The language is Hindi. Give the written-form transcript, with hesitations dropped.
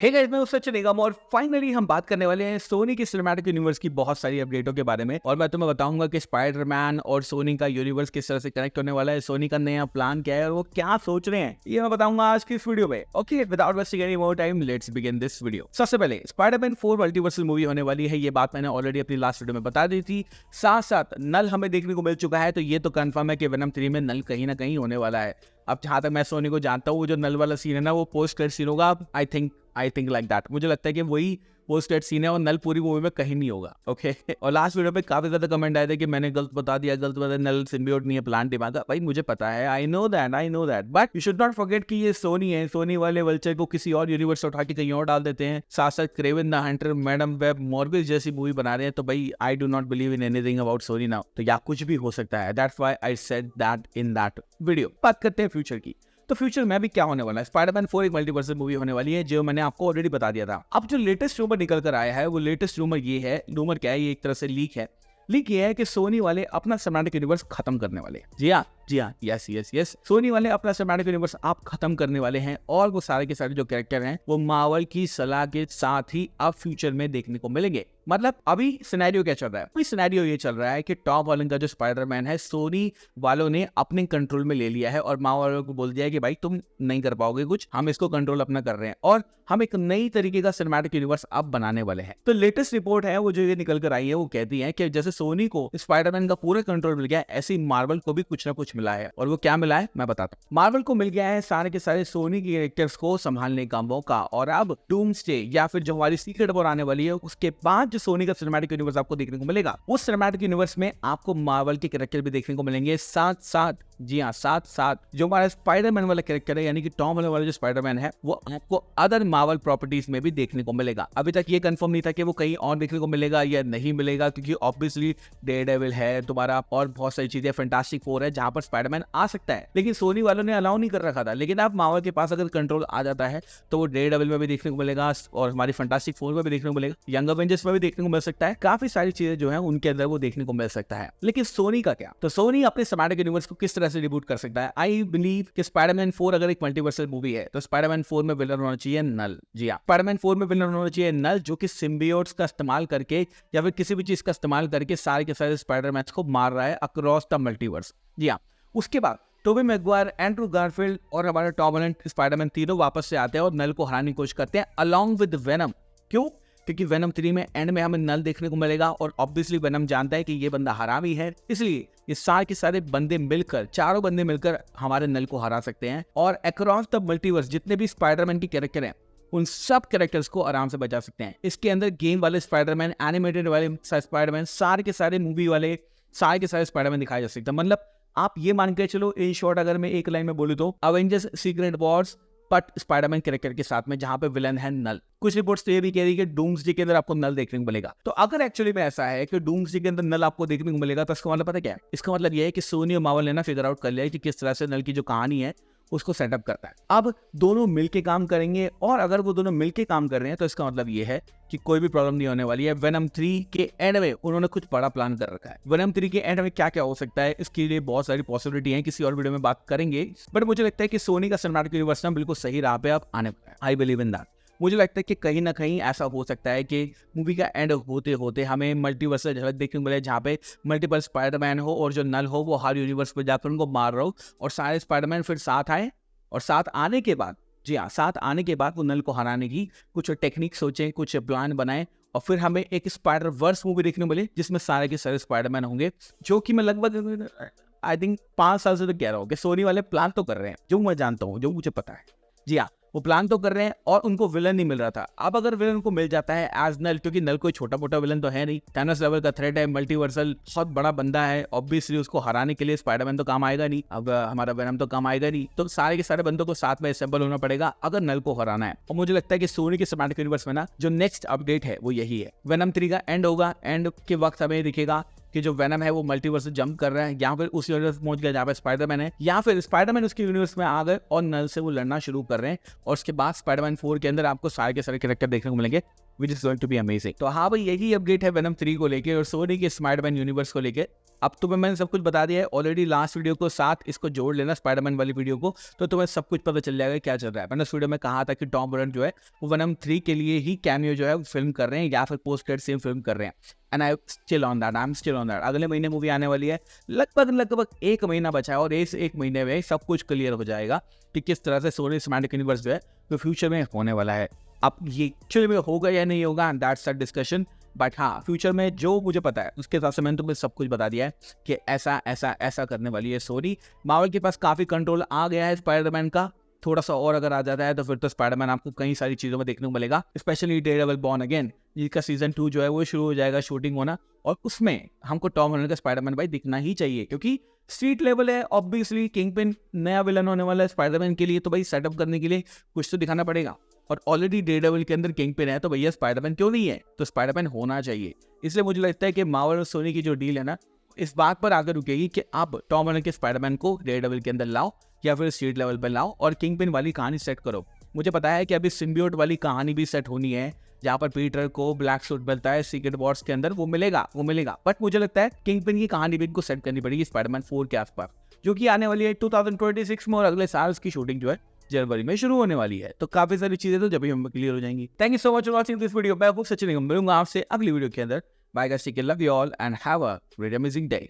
हे गाइस, मैं हूं सचिन निगम और फाइनली हम बात करने वाले हैं सोनी की सिनेमैटिक यूनिवर्स की बहुत सारी अपडेटों के बारे में। और मैं तुम्हें बताऊंगा कि स्पाइडरमैन और सोनी का यूनिवर्स किस तरह से कनेक्ट होने वाला है, सोनी का नया प्लान क्या है और वो क्या सोच रहे हैं, ये मैं बताऊंगा आज की इस वीडियो में। Okay, without wasting any more time, let's begin this video. सबसे पहले स्पाइडरमैन 4 मल्टीवर्सल मूवी होने वाली है, ये बात मैंने ऑलरेडी अपनी लास्ट वीडियो में बता दी थी। साथ साथ नल हमें देखने को मिल चुका है, तो ये तो कंफर्म है कि वेनम 3 में नल कहीं ना कहीं होने वाला है। अब जहां तक मैं सोनी को जानता हूँ, वो जो नल वाला सीन है ना, वो पोस्ट क्रेडिट सीन होगा। आई थिंक लाइक दैट, मुझे लगता है कि वही पोस्ट क्रेडिट सीन है और नल पूरी मूवी में कहीं नहीं होगा। ओके और लास्ट वीडियो पे काफी ज्यादा कमेंट आए थे कि मैंने गलत बता दिया, नल सिम्बियोट नहीं है, प्लांट दिमाग का। भाई मुझे पता है, I know that, but you should not forget कि ये सोनी है। सोनी वाले वल्चर को किसी और यूनिवर्स से उठा के कहीं और डाल देते हैं। साथ साथ Kraven the hunter, madam Web, Morbius जैसी मूवी बना रहे हैं। तो भाई I do not believe in anything about Sony now. तो या कुछ भी हो सकता है, that's why I said that in that video. बात करते हैं फ्यूचर की। तो फ्यूचर में भी क्या होने वाला है, स्पाइडरमैन 4 एक मल्टीवर्सल मूवी होने वाली है, जो मैंने आपको ऑलरेडी बता दिया था। अब जो लेटेस्ट रूमर निकल कर आया है, वो लेटेस्ट रूमर ये है, रूमर क्या है, ये एक तरह से लीक है। लीक ये है कि सोनी वाले अपना सिनेमैटिक यूनिवर्स खत्म करने वाले हैं। जी हाँ, यस, सोनी वाले अपना सिनेमैटिक यूनिवर्स आप खत्म करने वाले हैं। और वो सारे के सारे जो कैरेक्टर हैं, वो मार्वल की सलाह के साथ ही अब फ्यूचर में देखने को मिलेंगे। मतलब अभी सिनेरियो क्या चल रहा है, अभी सिनेरियो ये चल रहा है कि टॉम हॉलैंड का जो स्पाइडरमैन है, सोनी वालों ने अपने कंट्रोल में ले लिया है और मार्वल वालों को बोल दिया है कि भाई तुम नहीं कर पाओगे कुछ, हम इसको कंट्रोल अपना कर रहे हैं और हम एक नई तरीके का सिनेमैटिक यूनिवर्स अब बनाने वाले हैं। तो लेटेस्ट रिपोर्ट है वो जो ये निकल कर आई है, वो कहती है कि जैसे सोनी को स्पाइडरमैन का पूरा कंट्रोल मिल गया है, ऐसे ही मार्वल को भी कुछ ना कुछ मिला है। और वो क्या मिला है मैं बताता हूँ। मार्वल को मिल गया है सारे के सारे सोनी के कैरेक्टर्स को संभालने का मौका। और अब डूम्सडे या फिर जो हमारी सीक्रेट वॉर आने वाली है, उसके बाद जो सोनी का सिनेमैटिक यूनिवर्स आपको देखने को मिलेगा, उस सिनेमैटिक यूनिवर्स में आपको मार्वल के कैरेक्टर भी देखने को मिलेंगे। साथ साथ जो हमारा स्पाइडरमैन वाला कैरेक्टर है, यानी कि टॉम हॉलैंड वाला जो स्पाइडरमैन है, वो आपको अदर मार्वल प्रॉपर्टीज में भी देखने को मिलेगा। अभी तक ये कंफर्म नहीं था कि वो कहीं और देखने को मिलेगा या नहीं मिलेगा, क्योंकि ऑब्वियसली डेयरडेविल है तुम्हारा और बहुत सारी चीजें, फैंटास्टिक फोर है जहां पर स्पाइडरमैन आ सकता है, लेकिन सोनी वालों ने अलाउ नहीं कर रखा था। लेकिन अब मार्वल के पास अगर कंट्रोल आ जाता है, तो वो डेयरडेविल में भी देखने को मिलेगा और हमारी फैंटास्टिक फोर में भी देखने को मिलेगा, यंग एवेंजर्स में भी देखने को मिल सकता है। काफी सारी चीजें जो है उनके अंदर वो देखने को मिल सकता है। लेकिन सोनी का क्या, तो सोनी अपने सिनेमैटिक यूनिवर्स को किस तरह से रिबूट कर सकता है। आई बिलीव कि स्पाइडरमैन 4 अगर एक मल्टीवर्सल मूवी है, तो स्पाइडरमैन 4 में विलन होना चाहिए नल। जी हाँ, स्पाइडरमैन 4 में विलन होना चाहिए नल, जो कि सिम्बियोट्स का इस्तेमाल करके या फिर किसी भी चीज का इस्तेमाल करके सारे के सारे स्पाइडरमैन को मार रहा है अक्रॉस द मल्टीवर्स। जी हाँ, उसके बाद टोबी मैगवायर, एंड्रू गारफील्ड और हमारे टॉम हॉलैंड स्पाइडरमैन तीनों वापस से आते हैं और नल को हराने की कोशिश करते हैं अलोंग विद वेनम। क्यों? क्योंकि वेनम 3 में एंड में हमें नल देखने को मिलेगा और ऑब्वियसली वेनम जानता है कि ये बंदा हरामी है, इसलिए ये सारे के सारे बंदे मिलकर, चारों बंदे मिलकर हमारे नल को हरा सकते हैं और अक्रॉस द मल्टीवर्स जितने भी स्पाइडरमैन के कैरेक्टर हैं, उन सब कैरेक्टर्स को आराम से बचा सकते हैं। इसके अंदर गेम वाले स्पाइडरमैन, एनिमेटेड वाले स्पाइडरमैन, सारे के सारे मूवी वाले सारे के सारे स्पाइडरमैन दिखाए जा सकते हैं। मतलब आप ये मान के चलो, इन शॉर्ट अगर मैं एक लाइन में बोलूं तो Avengers secret Wars but Spiderman character के साथ में, जहां पे विलन है नल। कुछ रिपोर्ट्स तो ये भी कह रही है कि डूम्सडे के अंदर आपको नल देखने को मिलेगा। तो अगर एक्चुअली में ऐसा है कि डूम्सडे के अंदर नल आपको देखने को मिलेगा, तो इसका मतलब पता क्या है, इसका मतलब ये है कि सोनी और मार्वल ने ना फिगर आउट कर लिया है कि किस तरह से नल की जो कहानी है उसको सेटअप करता है। अब दोनों मिलके काम करेंगे और अगर वो दोनों मिलके काम कर रहे हैं, तो इसका मतलब ये है कि कोई भी प्रॉब्लम नहीं होने वाली है। वेनम 3 के एंड में उन्होंने कुछ बड़ा प्लान कर रखा है। वेनम 3 के एंड में क्या क्या हो सकता है, इसके लिए बहुत सारी पॉसिबिलिटी है, किसी और वीडियो में बात करेंगे। बट मुझे लगता है कि सोनी का सिनेमैटिक यूनिवर्स ना बिल्कुल सही राह पे अब आने वाला है। I believe in that. मुझे लगता है कि कहीं ना कहीं ऐसा हो सकता है कि मूवी का एंड होते होते हमें मल्टीवर्सल झलक देखने को मिले, जहाँ पे मल्टीपल स्पाइडरमैन हो और जो नल हो वो हर यूनिवर्स पर जाकर उनको मार रहा हो और सारे स्पाइडरमैन फिर साथ आए और साथ आने के बाद, जी हाँ, साथ आने के बाद वो नल को हराने की कुछ टेक्निक सोचें, कुछ प्लान बनाएं और फिर हमें एक स्पाइडर वर्स मूवी देखने को मिले, जिसमें सारे के सारे स्पाइडरमैन होंगे। जो कि मैं लगभग आई थिंक 5 साल से तो कह रहा हूँ कि सोनी वाले प्लान तो कर रहे हैं, जो मैं जानता हूँ, जो मुझे पता है। जी हाँ, वो प्लान तो कर रहे हैं और उनको विलन नहीं मिल रहा था। अब अगर विलन को मिल जाता है एज नल, क्योंकि नल कोई छोटा मोटा विलन तो है नहीं, थैनोस लेवल का थ्रेट है, मल्टीवर्सल बहुत बड़ा बंदा है, ऑब्वियसली उसको हराने के लिए स्पाइडरमैन तो काम आएगा नहीं, अब हमारा वेनम तो काम आएगा नहीं, तो सारे के सारे बंदों को साथ में असेंबल होना पड़ेगा अगर नल को हराना है। और मुझे लगता है कि सोनी के सिनेमैटिक यूनिवर्स में ना जो नेक्स्ट अपडेट है वो यही है। वेनम 3 का एंड होगा, एंड के वक्त हमें दिखेगा कि जो वेनम है वो मल्टीवर्स से जंप कर रहा है, या फिर उस यूनिवर्स पहुंच गया जहाँ पे स्पाइडरमैन है, या फिर स्पाइडरमैन उसके यूनिवर्स में आ गए और नल से वो लड़ना शुरू कर रहे हैं। और उसके बाद स्पाइडरमैन 4 के अंदर आपको सारे के सारे कैरेक्टर देखने को मिलेंगे, which is going to be amazing. तो हाँ भाई, यही अपडेट है वेनम 3 को लेके और सोनी के स्पाइडरमैन यूनिवर्स को लेके। अब तुम्हें मैंने सब कुछ बता दिया है ऑलरेडी। लास्ट वीडियो को साथ इसको जोड़ लेना स्पाइडरमैन वाली वीडियो को, तो तुम्हें सब कुछ पता चल जाएगा क्या चल रहा है। मैंने उस वीडियो में कहा था कि टॉम हॉलैंड जो है वो वेनम 3 के लिए ही कैमियो जो है वो फिल्म कर रहे हैं या फिर पोस्ट क्रेडिट सीन फिल्म कर रहे हैं। And I still on that, I am still on that. अगले महीने मूवी आने वाली है, लगभग 1 महीना बचा है और इस 1 महीने में सब कुछ क्लियर हो जाएगा कि किस तरह से सोनी सिनेमैटिक यूनिवर्स जो है वो फ्यूचर में होने वाला है। अब ये एक्चुअली में होगा या नहीं होगा, दैट्स अ डिस्कशन। बट हाँ, फ्यूचर में जो मुझे पता है उसके हिसाब से मैंने तुम्हें सब कुछ बता दिया है कि ऐसा ऐसा ऐसा करने वाली है सोनी। मार्वल के पास काफ़ी कंट्रोल आ गया है स्पाइडरमैन का, थोड़ा सा और अगर आ जाता है तो फिर तो स्पाइडरमैन आपको कई सारी चीज़ों में देखने को मिलेगा, स्पेशली डेयरडेविल बॉर्न अगेन, जिसका सीजन 2 जो है वो शुरू हो जाएगा शूटिंग होना, और उसमें हमको टॉम हॉलैंड का स्पाइडरमैन भाई दिखना ही चाहिए, क्योंकि स्ट्रीट लेवल है। ऑब्वियसली किंगपिन नया विलन होने वाला है स्पाइडरमैन के लिए, तो भाई सेटअप करने के लिए कुछ तो दिखाना पड़ेगा। और ऑलरेडी डेयरडेविल के अंदर किंगपिन है, तो भैया स्पाइडरमैन क्यों नहीं है, तो स्पाइडरमैन होना चाहिए। इसलिए मुझे लगता है कि मार्वल और सोनी की जो डील है ना, इस बात पर आकर रुकेगी कि अब टॉम हॉलैंड के स्पाइडरमैन को डेयरडेविल के अंदर लाओ या फिर स्ट्रीट लेवल पर लाओ और किंगपिन वाली कहानी सेट करो। मुझे पता है कि अभी सिम्बियोट वाली कहानी भी सेट होनी है, जहाँ पर पीटर को ब्लैक सूट मिलता है सीक्रेट वॉर्स के अंदर, वो मिलेगा। बट मुझे लगता है किंगपिन की कहानी भी इनको सेट करनी पड़ेगी स्पाइडरमैन 4 के आसपास, जो कि आने वाली है 2026 में, और अगले साल की शूटिंग जो है जनवरी में शुरू होने वाली है। तो काफी सारी चीजें तो जब भी हम क्लियर हो जाएंगी। Thank you so much for watching this video. मैं सचिन मिलूंगा आपसे अगली वीडियो के अंदर। Bye guys, take care, love you all and have a great amazing day.